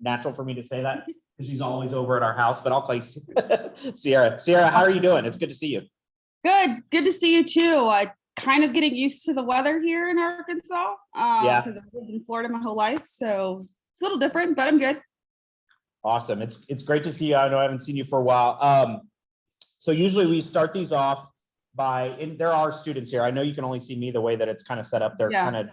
natural for me to say that because she's always over at our house, but I'll call you Sierra. Sierra, how are you doing? It's good to see you. Good to see you too. Kind of getting used to the weather here in Arkansas. Because I've lived in Florida my whole life, so it's a little different, but I'm good. Awesome. It's great to see you. I know I haven't seen you for a while. So usually we start these off and there are students here. I know you can only see me the way that it's kind of set up. They're kind of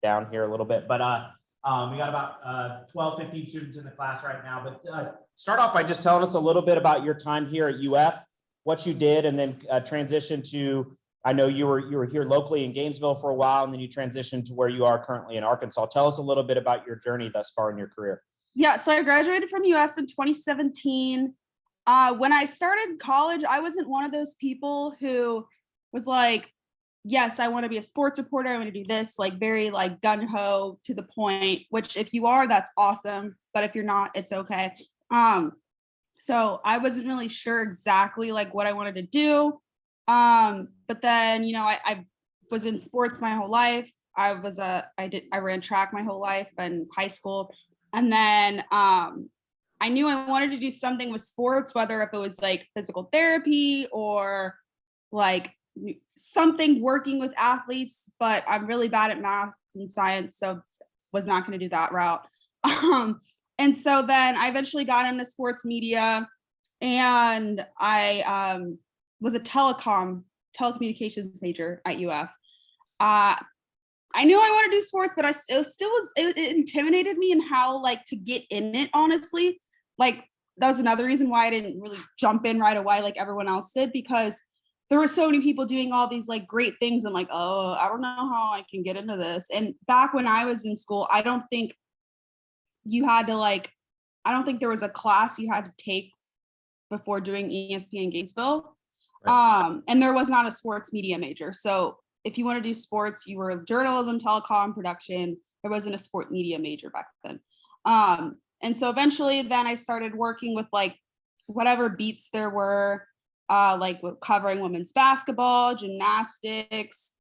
down here a little bit, but we got about 12, 15 students in the class right now. But start off by just telling us a little bit about your time here at UF, what you did, and then transition to, I know you were here locally in Gainesville for a while, and then you transitioned to where you are currently in Arkansas. Tell us a little bit about your journey thus far in your career. Yeah, so I graduated from UF in 2017. When I started college, I wasn't one of those people who was like, yes, I want to be a sports reporter. I want to do this, like very like gung-ho to the point, which if you are, that's awesome. But if you're not, it's okay. So I wasn't really sure exactly like what I wanted to do. But then, I was in sports my whole life. I ran track my whole life in high school. And then I knew I wanted to do something with sports, whether if it was like physical therapy or like something working with athletes, but I'm really bad at math and science, so was not going to do that route. And so then I eventually got into sports media, and I was a telecommunications major at UF. I knew I wanted to do sports, but it intimidated me in how like to get in it, honestly. Like that was another reason why I didn't really jump in right away like everyone else did, because there were so many people doing all these like great things. I'm like, oh, I don't know how I can get into this. And back when I was in school, I don't think there was a class you had to take before doing ESPN Gainesville. Right. And there was not a sports media major. So if you want to do sports, you were journalism, telecom, production. There wasn't a sport media major back then. And so eventually then I started working with like whatever beats there were, like covering women's basketball, gymnastics,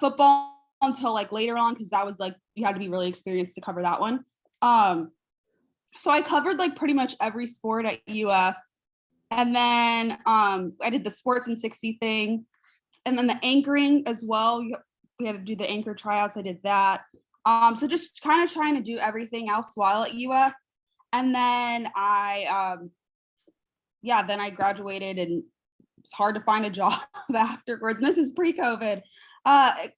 football until like later on, because that was like, you had to be really experienced to cover that one. So I covered like pretty much every sport at UF. And then I did the sports in 60 thing. And then the anchoring as well. We had to do the anchor tryouts. I did that. So just kind of trying to do everything else while at UF. And then I graduated, and it's hard to find a job afterwards. And this is pre-COVID. It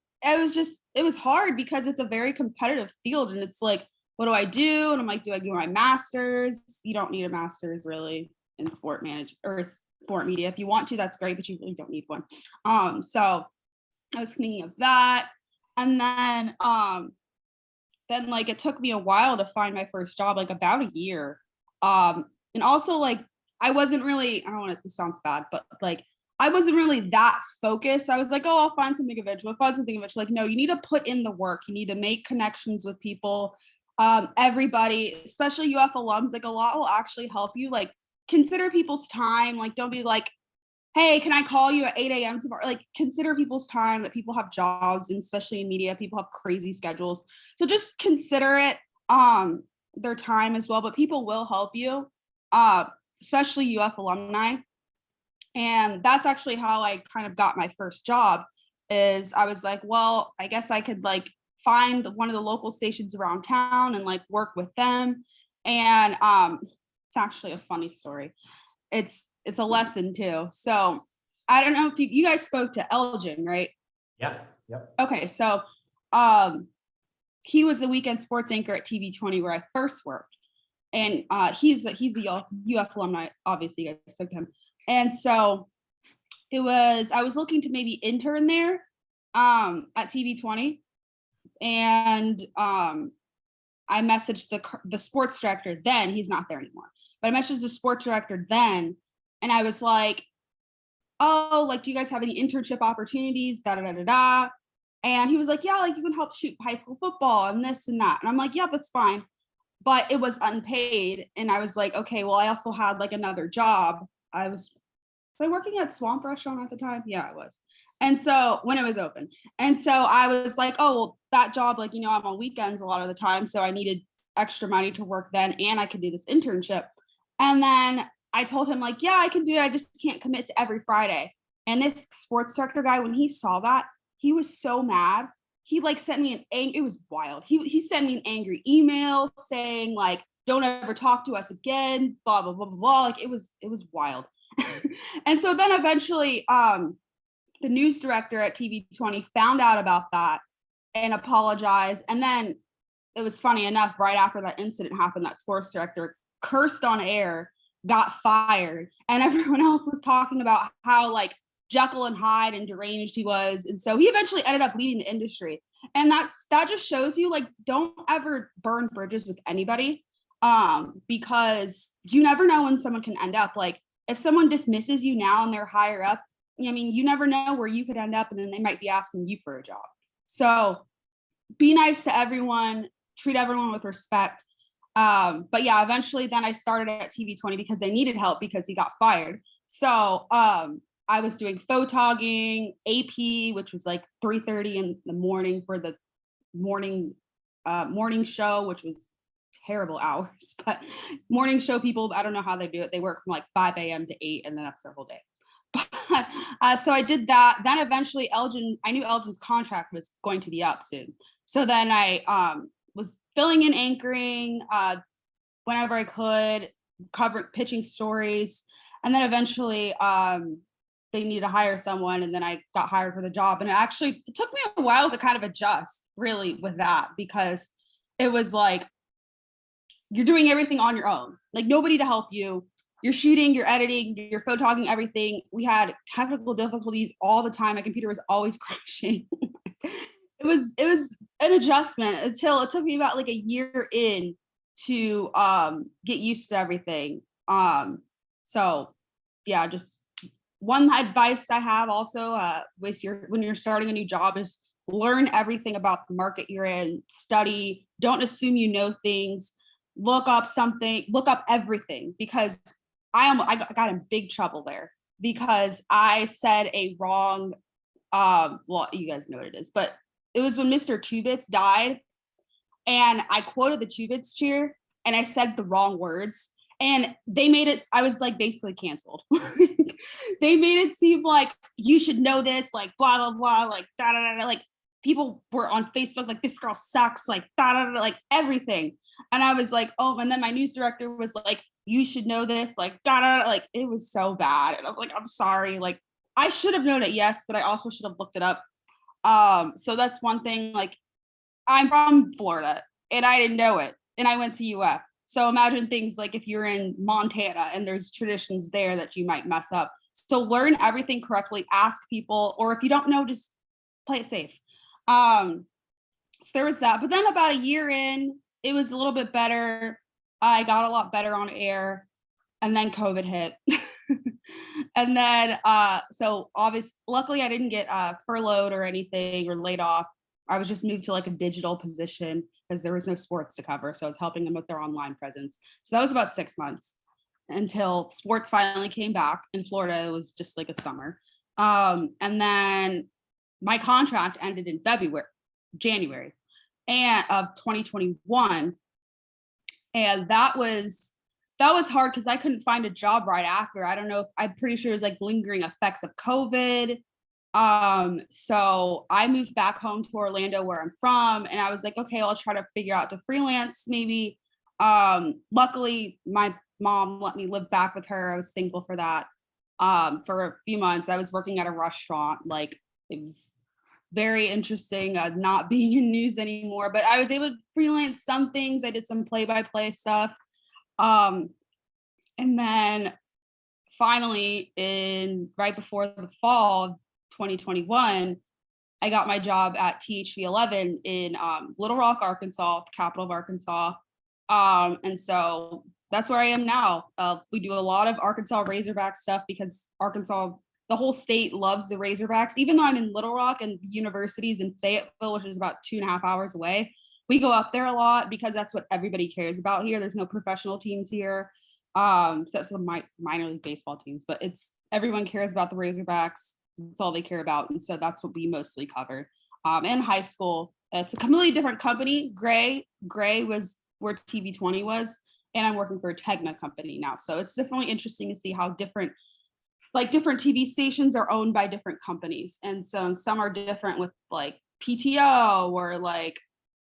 was hard because it's a very competitive field, and it's like, what do I do? And I'm like, do I do my master's? You don't need a master's really in sport media. If you want to, that's great, but you really don't need one. So I was thinking of that. And then like it took me a while to find my first job, like about a year. And also like I wasn't really, I don't want it to sound bad, but like I wasn't really that focused. I was like, oh, I'll find something eventually. Like, no, you need to put in the work. You need to make connections with people. Everybody, especially UF alums, like a lot will actually help you. Like consider people's time. Like don't be like, hey, can I call you at 8 a.m. tomorrow? Like consider people's time, that people have jobs, and especially in media, people have crazy schedules. So just consider it, their time as well, but people will help you, especially UF alumni. And that's actually how I kind of got my first job. Is I was like, well, I guess I could like find one of the local stations around town and like work with them. And it's actually a funny story. It's a lesson too. So I don't know if you guys spoke to Elgin, right? Yep. Okay, so he was the weekend sports anchor at TV20 where I first worked, and he's a UF alumni. Obviously, you guys spoke to him, and so I was looking to maybe intern there at TV20, and I messaged the sports director then. He's not there anymore, but I messaged the sports director then. And I was like, oh, like, do you guys have any internship opportunities? And he was like, yeah, like you can help shoot high school football and this and that. And I'm like, yeah, that's fine. But it was unpaid. And I was like, okay, well, I also had like another job. Was I working at Swamp Restaurant at the time? Yeah, I was. And so when it was open. And so I was like, oh, well, that job, like, I'm on weekends a lot of the time. So I needed extra money to work then, and I could do this internship. And then I told him like, yeah, I can do it. I just can't commit to every Friday. And this sports director guy, when he saw that, he was so mad. He like sent me it was wild. He sent me an angry email saying like, don't ever talk to us again, blah, blah, blah, blah, blah. Like it was wild. And so then eventually the news director at TV20 found out about that and apologized. And then it was funny enough, right after that incident happened, that sports director cursed on air, got fired, and everyone else was talking about how like Jekyll and Hyde and deranged he was. And so he eventually ended up leaving the industry. And that just shows you like, don't ever burn bridges with anybody, because you never know when someone can end up. Like if someone dismisses you now and they're higher up, I mean, you never know where you could end up, and then they might be asking you for a job. So be nice to everyone, treat everyone with respect. But yeah, eventually then I started at TV20 because they needed help because he got fired. So I was doing photogging, AP, which was like 3:30 in the morning for the morning show, which was terrible hours, but morning show people, I don't know how they do it. They work from like 5 a.m. to 8, and then that's their whole day. But so I did that. Then eventually I knew Elgin's contract was going to be up soon. So then I was filling in anchoring whenever I could, pitching stories. And then eventually they needed to hire someone, and then I got hired for the job. And it took me a while to kind of adjust really with that, because it was like, you're doing everything on your own, like nobody to help you. You're shooting, you're editing, you're photogging everything. We had technical difficulties all the time. My computer was always crashing. It was an adjustment until it took me about like a year in to get used to everything. So yeah, just one advice I have also when you're starting a new job is learn everything about the market you're in, study, don't assume you know things, look up everything, because I got in big trouble there because I said a wrong, well, you guys know what it is, but it was when Mr. Chubits died, and I quoted the Chubits cheer, and I said the wrong words, and they made it, I was like basically canceled. They made it seem like you should know this, like blah, blah, blah, like da, da, da, da. Like people were on Facebook, like this girl sucks, like da, da, da, like everything. And I was like, oh, and then my news director was like, you should know this, like da, da, da. Like it was so bad. And I'm like, I'm sorry. Like I should have known it, yes, but I also should have looked it up. So that's one thing. Like I'm from Florida and I didn't know it, and I went to UF. So imagine things like if you're in Montana and there's traditions there that you might mess up. So learn everything correctly, ask people, or if you don't know, just play it safe. So there was that. But then about a year in, it was a little bit better. I got a lot better on air, and then COVID hit. And then, so obviously, luckily I didn't get furloughed or anything or laid off. I was just moved to like a digital position because there was no sports to cover. So I was helping them with their online presence. So that was about 6 months until sports finally came back in Florida. It was just like a summer. And then my contract ended in January and of 2021. And that was hard because I couldn't find a job right after. I don't know, I'm pretty sure it was like lingering effects of COVID. So I moved back home to Orlando where I'm from, and I was like, okay, I'll try to figure out to freelance maybe. Luckily my mom let me live back with her. I was thankful for that. For a few months I was working at a restaurant. Like it was very interesting, not being in news anymore, but I was able to freelance some things. I did some play-by-play stuff. And then finally right before the fall of 2021, I got my job at THV11 in Little Rock, Arkansas, the capital of Arkansas. And so that's where I am now. We do a lot of Arkansas Razorback stuff because Arkansas, the whole state loves the Razorbacks. Even though I'm in Little Rock and the university's in Fayetteville, which is about 2.5 hours away, we go up there a lot because that's what everybody cares about here. There's no professional teams here, except some minor league baseball teams, but everyone cares about the Razorbacks. That's all they care about. And so that's what we mostly cover. In high school, it's a completely different company. Gray was where TV20 was, and I'm working for a Tegna company now. So it's definitely interesting to see how different TV stations are owned by different companies. And so some are different with like PTO or like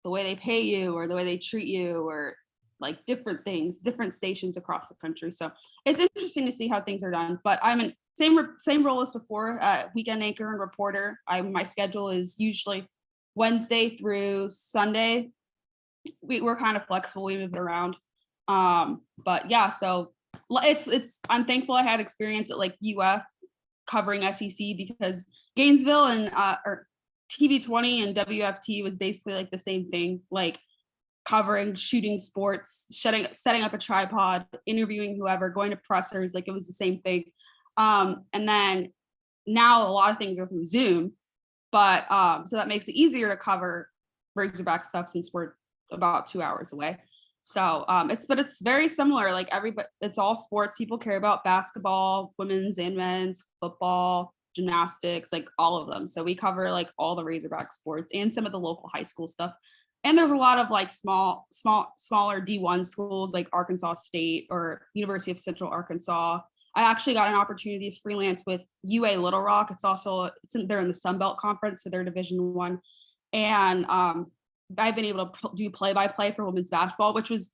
the way they pay you or the way they treat you or like different things, different stations across the country. So it's interesting to see how things are done. But I'm in same role as before, weekend anchor and reporter. My schedule is usually Wednesday through Sunday. We're kind of flexible. We move it around. But yeah, so I'm thankful I had experience at like UF covering SEC because Gainesville and or TV20 and WFT was basically like the same thing, like covering shooting sports, setting up a tripod, interviewing whoever, going to pressers, like it was the same thing. And then now a lot of things are through Zoom, but so that makes it easier to cover Razorback stuff since we're about 2 hours away. So it's very similar. Like it's all sports. People care about basketball, women's and men's, football, gymnastics, like all of them. So we cover like all the Razorback sports and some of the local high school stuff. And there's a lot of like smaller D1 schools like Arkansas State or University of Central Arkansas. I actually got an opportunity to freelance with UA Little Rock. They're in the Sun Belt Conference, so they're Division I. And I've been able to do play-by-play for women's basketball, which was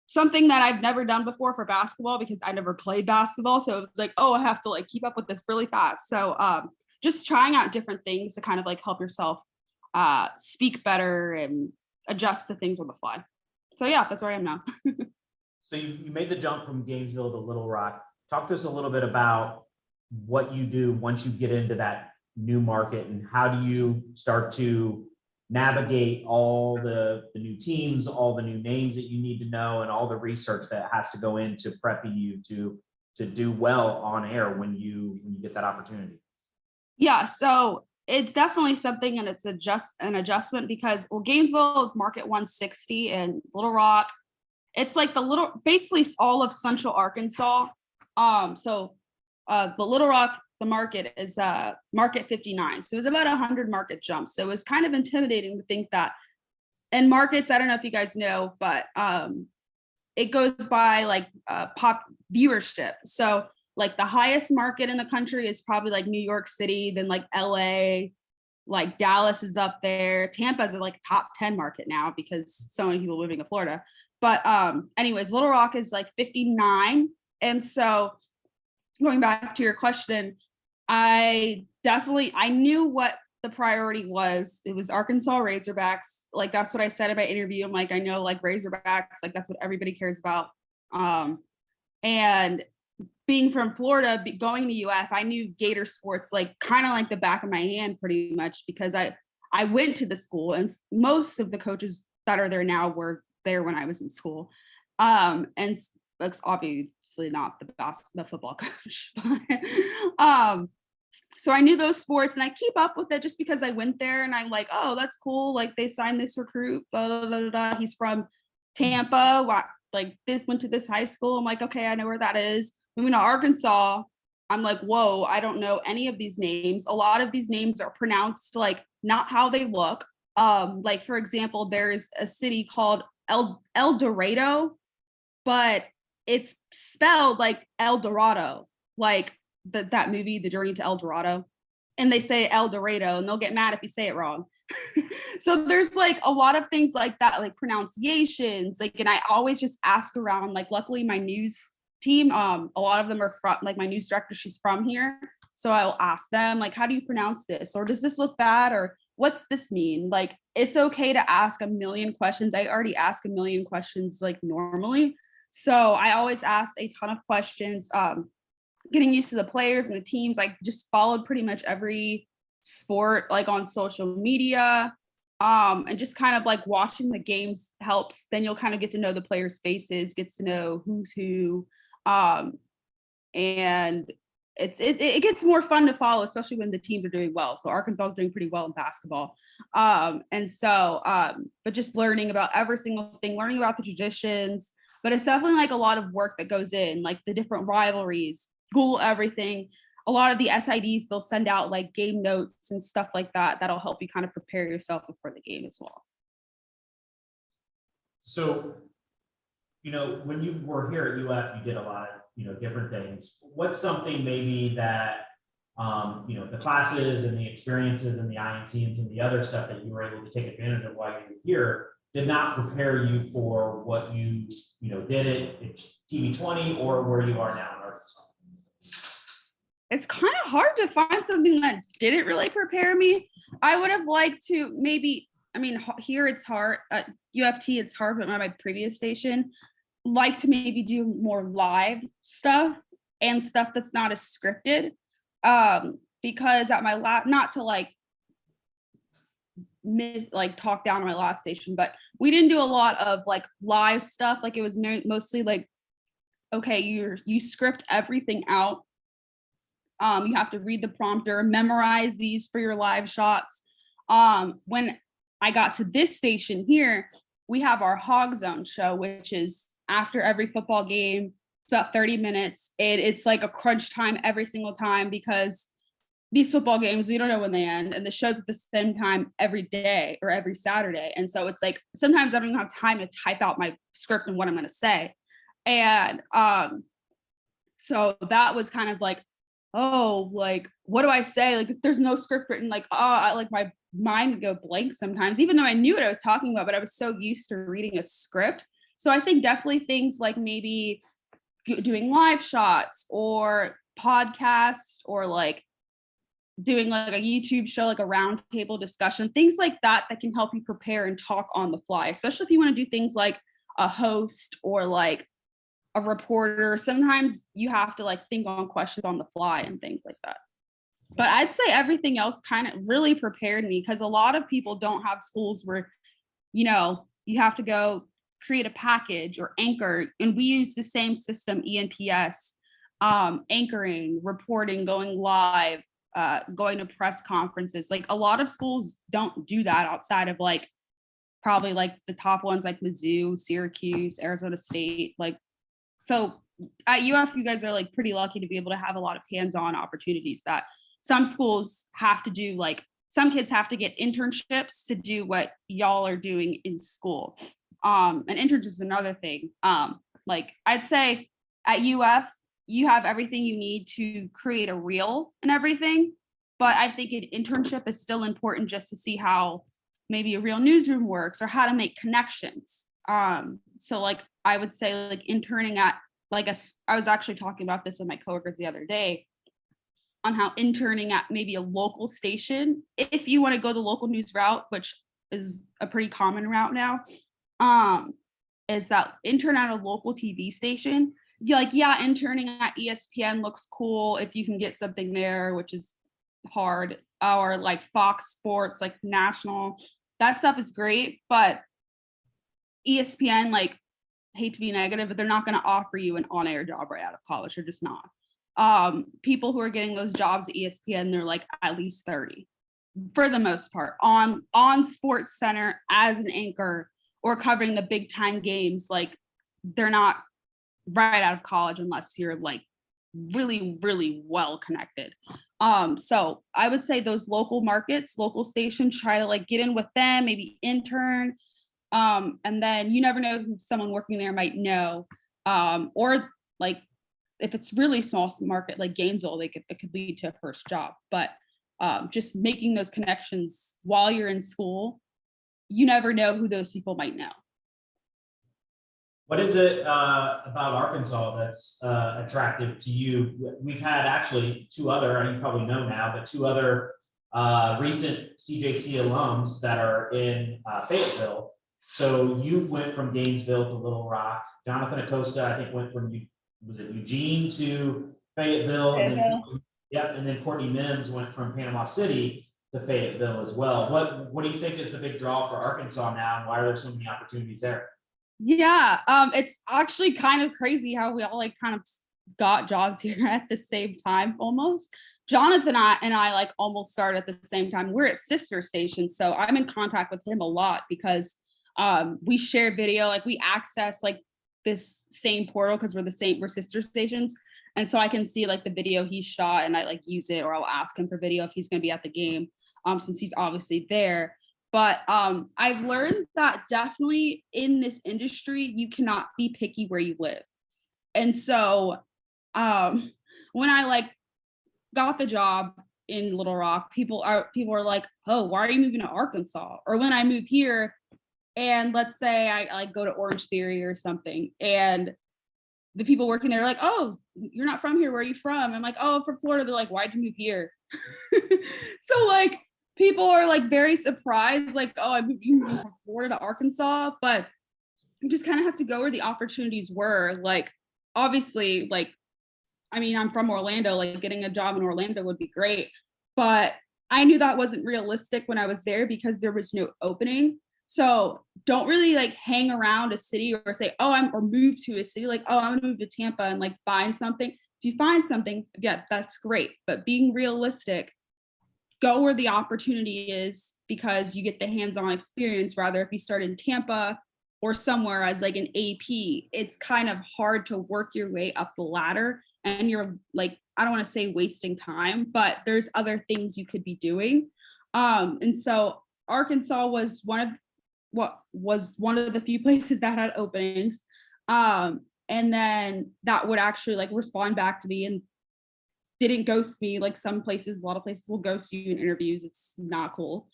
something that I've never done before for basketball because I never played basketball. So it was like, oh, I have to like keep up with this really fast. So just trying out different things to kind of like help yourself speak better and adjust the things on the fly. So yeah, that's where I am now. So you made the jump from Gainesville to Little Rock. Talk to us a little bit about what you do once you get into that new market and how do you start to navigate all the new teams, all the new names that you need to know, and all the research that has to go into prepping you to do well on air when you get that opportunity. Yeah, so it's definitely something, and it's an adjustment because Gainesville is market 160 and Little Rock, it's like basically all of Central Arkansas. So the Little Rock, the market is market 59. So it was about 100 market jumps. So it was kind of intimidating to think that. And markets, I don't know if you guys know, but it goes by like pop viewership. So like the highest market in the country is probably like New York City, then like LA, like Dallas is up there. Tampa's like top 10 market now because so many people moving to Florida. But anyways, Little Rock is like 59. And so going back to your question, I knew what the priority was. It was Arkansas Razorbacks. Like that's what I said in my interview. I'm like, I know like Razorbacks, like that's what everybody cares about. And being from Florida, going to UF, I knew Gator sports like kind of like the back of my hand pretty much because I went to the school and most of the coaches that are there now were there when I was in school. And it's obviously not the football coach, but so I knew those sports and I keep up with it just because I went there and I'm like, oh, that's cool. Like they signed this recruit, blah, blah, blah, blah. He's from Tampa. Like this went to this high school. I'm like, okay, I know where that is. Moving to Arkansas, I'm like, whoa, I don't know any of these names. A lot of these names are pronounced like not how they look. Like for example, there's a city called El Dorado, but it's spelled like El Dorado, like that movie, The Journey to El Dorado. And they say El Dorado and they'll get mad if you say it wrong. So there's like a lot of things like that, like pronunciations, like, and I always just ask around, like luckily my news team, a lot of them are from, like my news director, she's from here. So I'll ask them like, how do you pronounce this? Or does this look bad? Or what's this mean? Like, it's okay to ask a million questions. I already ask a million questions like normally. So I always ask a ton of questions, getting used to the players and the teams. I just followed pretty much every sport like on social media, and just kind of like watching the games helps. Then you'll kind of get to know the players' faces, gets to know who's who, and it gets more fun to follow, especially when the teams are doing well. So Arkansas is doing pretty well in basketball, and so but just learning about every single thing, learning about the traditions. But it's definitely like a lot of work that goes in, like the different rivalries, Google everything. A lot of the SIDs, they'll send out like game notes and stuff like that. That'll help you kind of prepare yourself before the game as well. So when you were here at UF, you did a lot of, different things. What's something maybe that, the classes and the experiences and the INCs and the other stuff that you were able to take advantage of while you were here did not prepare you for what you, did at TV20 or where you are now in Arkansas? It's kind of hard to find something that didn't really prepare me. I would have liked to maybe, here it's hard, at UFT it's hard, but at my previous station, like to maybe do more live stuff and stuff that's not as scripted. Because at my not to talk down on my last station, but we didn't do a lot of live stuff. It was mostly okay, you script everything out. You have to read the prompter, memorize these for your live shots. When I got to this station here, we have our Hog Zone show, which is after every football game. It's about 30 minutes. It's like a crunch time every single time because these football games, we don't know when they end, and the show's at the same time every day or every Saturday. And so it's sometimes I don't even have time to type out my script and what I'm going to say. And so that was kind of what do I say? There's no script written, my mind would go blank sometimes, even though I knew what I was talking about, but I was so used to reading a script. So I think definitely things like maybe doing live shots or podcasts or doing a YouTube show, a round table discussion, things like that can help you prepare and talk on the fly, especially if you want to do things like a host or a reporter. Sometimes you have to think on questions on the fly and things like that. But I'd say everything else kind of really prepared me, because a lot of people don't have schools where, you have to go create a package or anchor. And we use the same system, ENPS, anchoring, reporting, going live, going to press conferences. A lot of schools don't do that outside of probably the top ones like Mizzou, Syracuse, Arizona State. So at UF, you guys are pretty lucky to be able to have a lot of hands-on opportunities that some schools have to do. Some kids have to get internships to do what y'all are doing in school. And internships is another thing. I'd say at UF, you have everything you need to create a reel and everything. But I think an internship is still important just to see how maybe a real newsroom works or how to make connections. So I would say interning at I was actually talking about this with my coworkers the other day on how interning at maybe a local station, if you want to go the local news route, which is a pretty common route now, is that intern at a local TV station. Interning at ESPN looks cool if you can get something there, which is hard, or Fox Sports, national, that stuff is great. But ESPN, hate to be negative, but they're not going to offer you an on-air job right out of college. They're just not. People who are getting those jobs at ESPN, they're at least 30 for the most part on Sports Center as an anchor or covering the big time games. They're not right out of college unless you're really, really well connected. So I would say those local markets, local stations, try to get in with them, maybe intern. And then you never know who someone working there might know. Or if it's really small market like Gainesville, it could lead to a first job. But just making those connections while you're in school, you never know who those people might know. What is it about Arkansas that's attractive to you? We've had actually two other, and you probably know now, but two other recent CJC alums that are in Fayetteville. So you went from Gainesville to Little Rock. Jonathan Acosta, I think, went from Eugene to Fayetteville. And then Courtney Mims went from Panama City to Fayetteville as well. What do you think is the big draw for Arkansas now, and why are there so many opportunities there? Yeah, it's actually kind of crazy how we all kind of got jobs here at the same time almost. Jonathan and I almost started at the same time. We're at sister stations, so I'm in contact with him a lot because we share video, we access this same portal because we're sister stations. And so I can see the video he shot and I use it, or I'll ask him for video if he's going to be at the game, since he's obviously there. But I've learned that definitely in this industry, you cannot be picky where you live. And so when I like got the job in Little Rock, people are like, oh, why are you moving to Arkansas? Or when I move here and let's say I like go to Orange Theory or something, and the people working there are like, oh, you're not from here, where are you from? I'm like, oh, I'm from Florida. They're like, why'd you move here? So like people are like very surprised, like, oh, I'm moving from Florida to Arkansas, but you just kind of have to go where the opportunities were. Like obviously, like, I mean, I'm from Orlando, like getting a job in Orlando would be great, but I knew that wasn't realistic when I was there because there was no opening. So don't really like hang around a city or say, oh, or move to a city, like, oh, I'm gonna move to Tampa and like find something. If you find something, yeah, that's great. But being realistic, go where the opportunity is because you get the hands-on experience. Rather, if you start in Tampa or somewhere as like an AP, it's kind of hard to work your way up the ladder. And you're like, I don't want to say wasting time, but there's other things you could be doing. And so Arkansas was one of the few places that had openings. And then that would actually like respond back to me and didn't ghost me. Like some places, a lot of places will ghost you in interviews. It's not cool.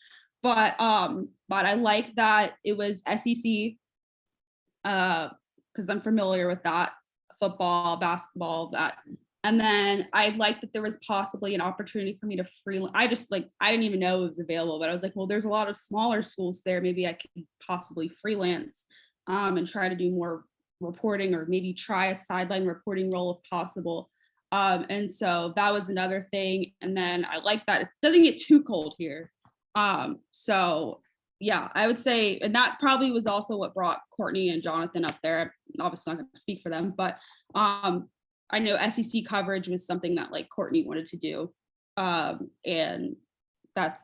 But I like that it was SEC, because I'm familiar with that, football, basketball, that. And then I liked that there was possibly an opportunity for me to freelance. I didn't even know it was available, but I was like, well, there's a lot of smaller schools there. Maybe I could possibly freelance and try to do more reporting, or maybe try a sideline reporting role if possible. And so that was another thing. And then I like that it doesn't get too cold here. So yeah, I would say, and that probably was also what brought Courtney and Jonathan up there. I'm obviously not going to speak for them, but I know SEC coverage was something that like Courtney wanted to do. And that's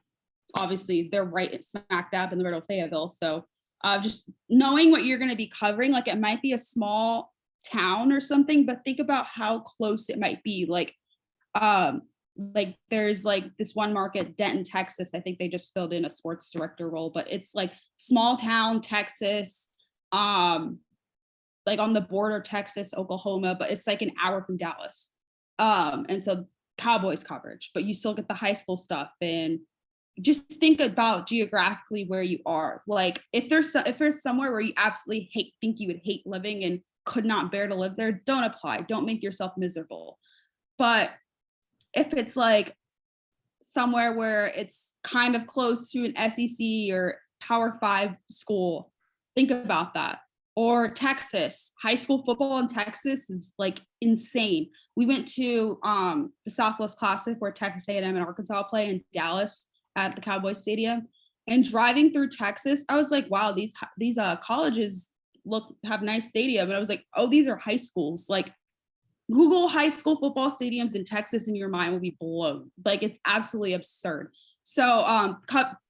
obviously they're right smack dab in the middle of Fayetteville. So just knowing what you're going to be covering, like it might be a small town or something, but think about how close it might be. Like there's like this one market, Denton, Texas. I think they just filled in a sports director role, but it's like small town Texas, like on the border, Texas, Oklahoma, but it's like an hour from Dallas. And so Cowboys coverage, but you still get the high school stuff. And just think about geographically where you are. Like if there's somewhere where you absolutely think you would hate living and could not bear to live there, don't apply. Don't make yourself miserable. But if it's like somewhere where it's kind of close to an SEC or Power 5 school, think about that. Or Texas, high school football in Texas is like insane. We went to the Southwest Classic where Texas A&M and Arkansas play in Dallas at the Cowboys Stadium. And driving through Texas, I was like, wow, these colleges have nice stadium. And I was like, oh, these are high schools. Like Google high school football stadiums in Texas and your mind will be blown. Like it's absolutely absurd. So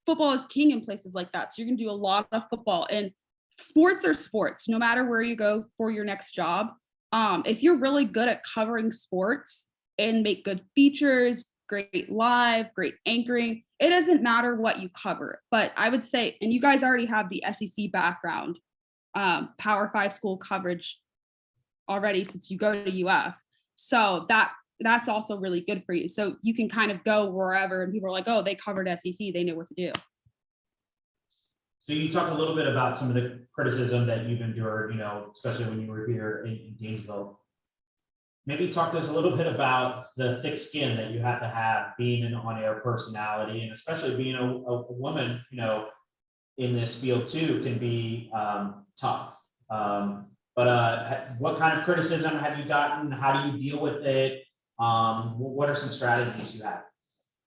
football is king in places like that. So you're gonna do a lot of football, and sports are sports, no matter where you go for your next job. If you're really good at covering sports and make good features, great live, great anchoring, it doesn't matter what you cover. But I would say, and you guys already have the SEC background, Power 5 school coverage already since you go to UF. So that's also really good for you. So you can kind of go wherever and people are like, oh, they covered SEC, they know what to do. So you talked a little bit about some of the criticism that you've endured, especially when you were here in Gainesville. Maybe talk to us a little bit about the thick skin that you have to have being an on-air personality, and especially being a woman, in this field too, can be tough. But what kind of criticism have you gotten? How do you deal with it? What are some strategies you have?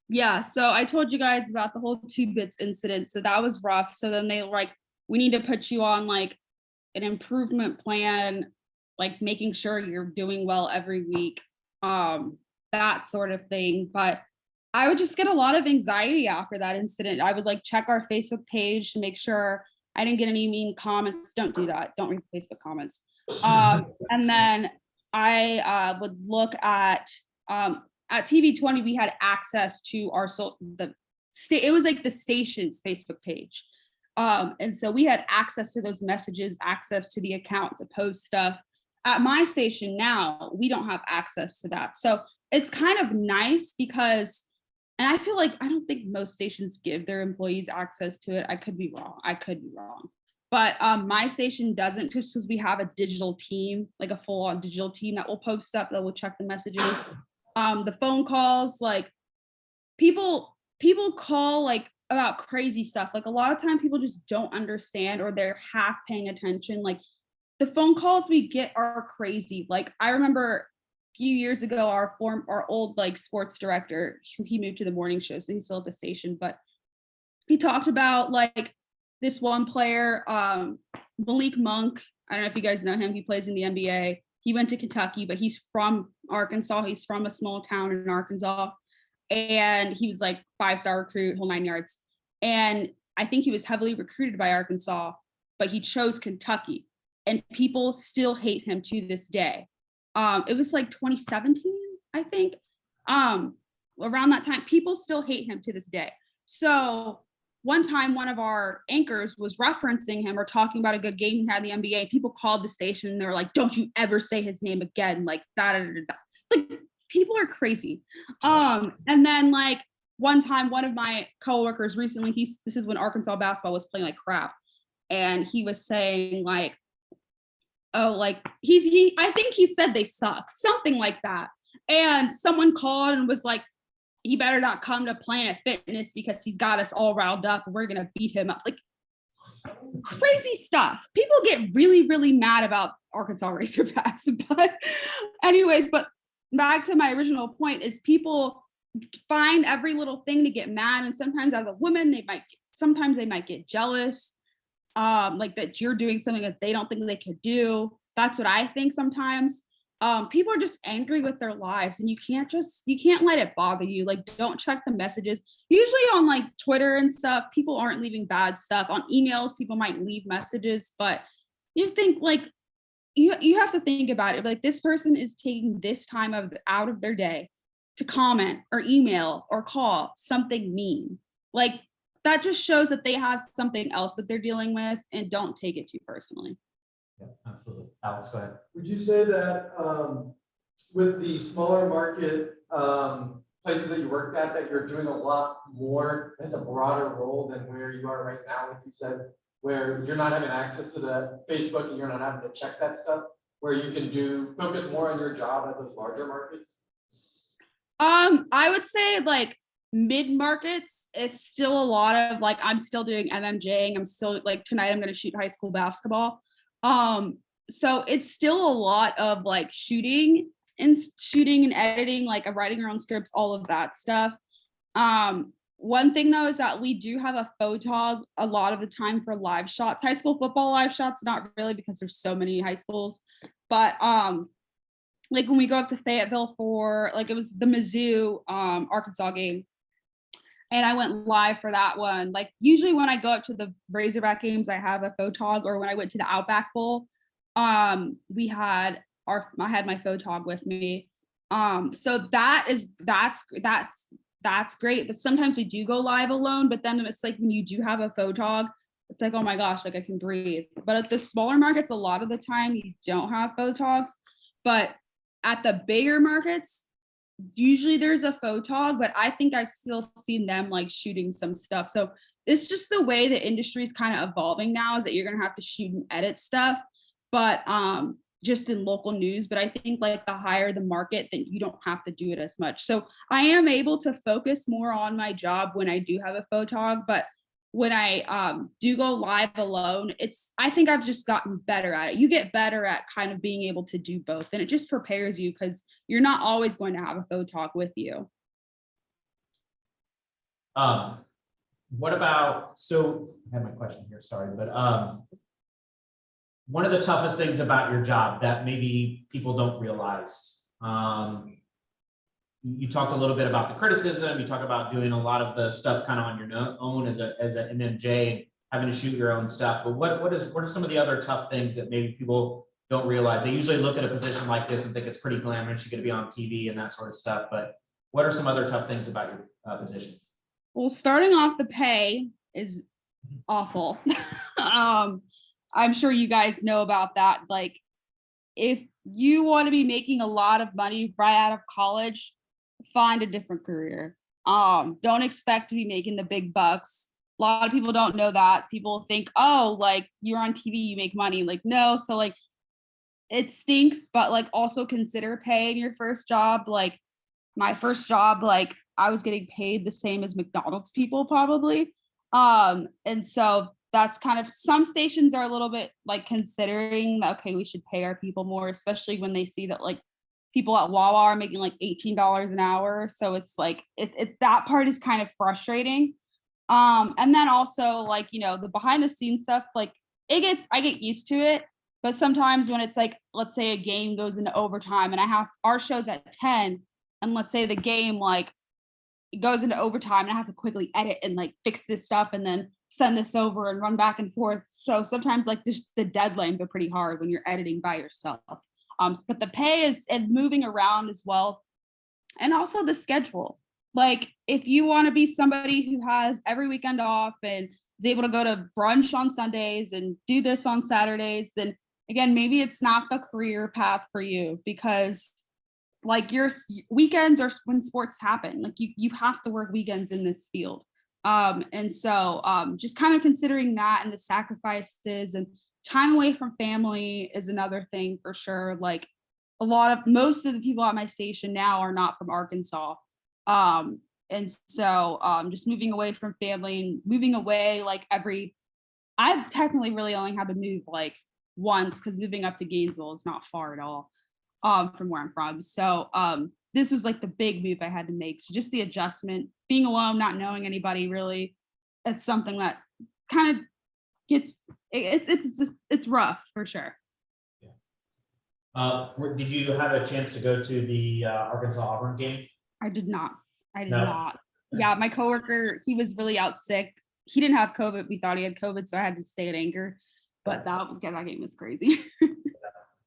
Yeah, so I told you guys about the whole 2-bits incident. So that was rough. So then they were like, we need to put you on like an improvement plan, like making sure you're doing well every week, that sort of thing. But I would just get a lot of anxiety after that incident. I would like check our Facebook page to make sure I didn't get any mean comments. Don't do that. Don't read Facebook comments. And then I would look at TV20, we had access to the it was like the station's Facebook page. And so we had access to those messages, access to the account to post stuff. At my station now, we don't have access to that. So it's kind of nice because, and I feel like, I don't think most stations give their employees access to it. I could be wrong. But my station doesn't, just because we have a digital team, like a full-on digital team that will post stuff, that will check the messages. The phone calls, like people call like about crazy stuff. Like a lot of time people just don't understand, or they're half paying attention. Like the phone calls we get are crazy. Like I remember a few years ago, our old like sports director, he moved to the morning show, so he's still at the station, but he talked about like this one player, Malik Monk. I don't know if you guys know him. He plays in the NBA. He went to Kentucky, but he's from Arkansas. He's from a small town in Arkansas. And he was like 5-star recruit, whole 9 yards. And I think he was heavily recruited by Arkansas, but he chose Kentucky. And people still hate him to this day. It was like 2017, I think. Around that time, people still hate him to this day. So one time, one of our anchors was referencing him or talking about a good game he had in the NBA. People called the station and they were like, "Don't you ever say his name again!" Like that. Like people are crazy. And then like one time, one of my coworkers recently, this is when Arkansas basketball was playing like crap, and he was saying like, "Oh, like I think he said they suck," something like that. And someone called and was like, "He better not come to Planet Fitness because he's got us all riled up. We're gonna beat him up." Like crazy stuff. People get really, really mad about Arkansas Razorbacks. But anyways, but back to my original point is people find every little thing to get mad. And sometimes as a woman, they might get jealous. Like that you're doing something that they don't think they could do. That's what I think sometimes. People are just angry with their lives, and you can't let it bother you. Like, don't check the messages. Usually on like Twitter and stuff, people aren't leaving bad stuff. On emails, people might leave messages, but you think like you have to think about it. Like, this person is taking this time out of their day to comment or email or call something mean. Like, that just shows that they have something else that they're dealing with, and don't take it too personally. Yeah, absolutely. Alex, go ahead. Would you say that with the smaller market places that you worked at, that you're doing a lot more and a broader role than where you are right now, like you said, where you're not having access to the Facebook and you're not having to check that stuff, where you can focus more on your job at those larger markets? I would say like mid markets, it's still a lot of like, I'm still doing MMJing. I'm still like, tonight I'm going to shoot high school basketball. So it's still a lot of like shooting and editing, like writing your own scripts, all of that stuff. One thing though is that we do have a photog a lot of the time for live shots, high school football live shots, not really because there's so many high schools, but like when we go up to Fayetteville for like, it was the Mizzou Arkansas game, and I went live for that one. Like usually when I go up to the Razorback games, I have a photog, or when I went to the Outback Bowl, I had my photog with me. So that's great. But sometimes we do go live alone, but then it's like when you do have a photog, it's like, oh my gosh, like I can breathe. But at the smaller markets, a lot of the time you don't have photogs. But at the bigger markets, usually there's a photog, but I think I've still seen them like shooting some stuff. So it's just the way the industry is kind of evolving now, is that you're going to have to shoot and edit stuff, but just in local news. But I think like the higher the market, then you don't have to do it as much. So I am able to focus more on my job when I do have a photog, but when I do go live alone, I think I've just gotten better at it. You get better at kind of being able to do both, and it just prepares you because you're not always going to have a photog with you. What about, so I have my question here, sorry, but one of the toughest things about your job that maybe people don't realize, you talked a little bit about the criticism, you talk about doing a lot of the stuff kind of on your own as an MJ, having to shoot your own stuff, but what are some of the other tough things that maybe people don't realize? They usually look at a position like this and think it's pretty glamorous, you're going to be on TV and that sort of stuff, but what are some other tough things about your position? Well, starting off, the pay is awful. I'm sure you guys know about that. Like, if you want to be making a lot of money right out of college, find a different career. Don't expect to be making the big bucks. A lot of people don't know that. People think, oh, like you're on TV, you make money. Like, no. So like it stinks, but like also consider paying your first job. Like my first job, like I was getting paid the same as McDonald's people probably. And so that's kind of, some stations are a little bit like considering that, okay, we should pay our people more, especially when they see that like people at Wawa are making like $18 an hour. So it's like that part is kind of frustrating. And then also like, you know, the behind the scenes stuff, like I get used to it. But sometimes when it's like, let's say a game goes into overtime and our show's at 10, and let's say the game like it goes into overtime and I have to quickly edit and like fix this stuff and then send this over and run back and forth. So sometimes like the deadlines are pretty hard when you're editing by yourself. But the pay is and moving around as well. And also the schedule. Like if you want to be somebody who has every weekend off and is able to go to brunch on Sundays and do this on Saturdays, then again, maybe it's not the career path for you, because like your weekends are when sports happen. Like you have to work weekends in this field. And so just kind of considering that and the sacrifices and time away from family is another thing for sure. Like most of the people at my station now are not from Arkansas. And so just moving away from family and moving away like I've technically really only had to move like once, because moving up to Gainesville is not far at all from where I'm from. So this was like the big move I had to make. So just the adjustment, being alone, not knowing anybody really, it's something that kind of gets, it's rough for sure. Did you have a chance to go to the Arkansas Auburn game? I did not. No. Not. Yeah, my coworker, he was really out sick. He didn't have COVID. We thought he had COVID, so I had to stay at Anchor. But that game was crazy.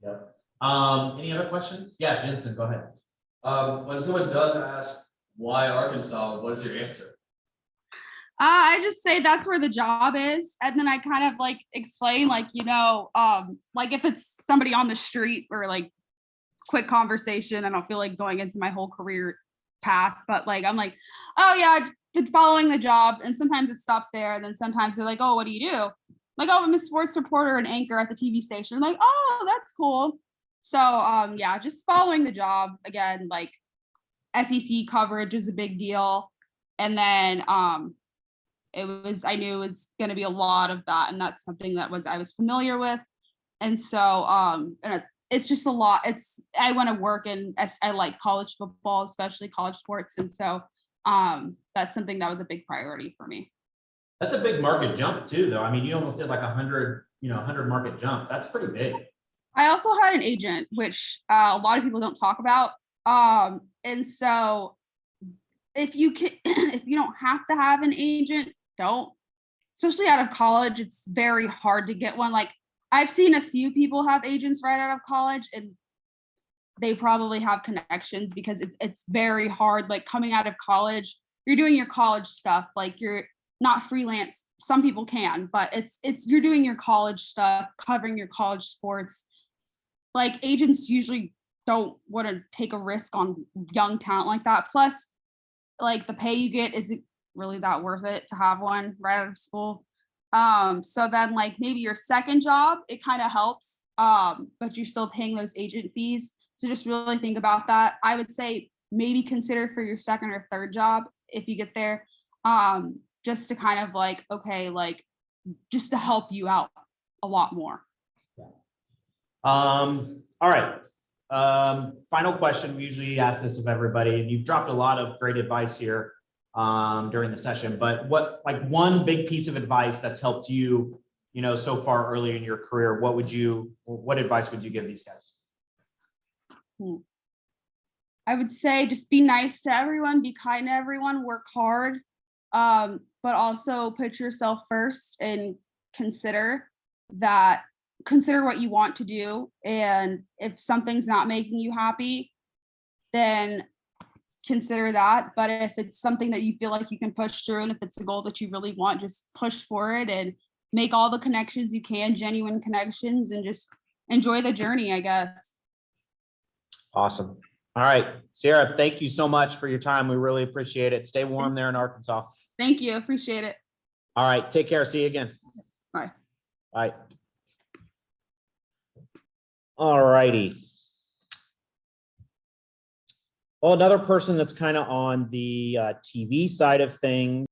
Yep. Any other questions? Yeah, Jensen, go ahead. When someone does ask why Arkansas, what is your answer? I just say that's where the job is. And then I kind of like explain, like, you know, like if it's somebody on the street or like quick conversation, I don't feel like going into my whole career path. But like, I'm like, oh yeah, it's following the job. And sometimes it stops there. And then sometimes they're like, oh, what do you do? Like, oh, I'm a sports reporter and anchor at the TV station. I'm like, oh, that's cool. So yeah, just following the job. Again, like SEC coverage is a big deal. And then I knew it was going to be a lot of that. And that's something that I was familiar with. And so and it's just a lot. I want to work in, I like college football, especially college sports. And so that's something that was a big priority for me. That's a big market jump too, though. I mean, you almost did like 100 market jump. That's pretty big. I also had an agent, which a lot of people don't talk about. And so if you don't have to have an agent, don't. Especially out of college, it's very hard to get one. Like I've seen a few people have agents right out of college, and they probably have connections, because it's very hard. Like coming out of college, you're doing your college stuff. Like you're not freelance. Some people can, but you're doing your college stuff, covering your college sports. Like agents usually don't want to take a risk on young talent like that. Plus, like the pay you get isn't really that worth it to have one right out of school. So then like maybe your second job, it kind of helps, but you're still paying those agent fees. So just really think about that. I would say maybe consider for your second or third job if you get there, just to kind of like, okay, like just to help you out a lot more. All right. Final question. We usually ask this of everybody, and you've dropped a lot of great advice here during the session, but one big piece of advice that's helped you, so far early in your career, what advice would you give these guys? I would say just be nice to everyone, be kind to everyone, work hard, but also put yourself first and consider what you want to do. And if something's not making you happy, then consider that. But if it's something that you feel like you can push through, and if it's a goal that you really want, just push for it and make all the connections you can, genuine connections, and just enjoy the journey, I guess. Awesome. All right, Sierra, thank you so much for your time. We really appreciate it. Stay warm there in Arkansas. Thank you. Appreciate it. All right, take care. See you again. Bye. Bye. All righty. Well, another person that's kind of on the TV side of things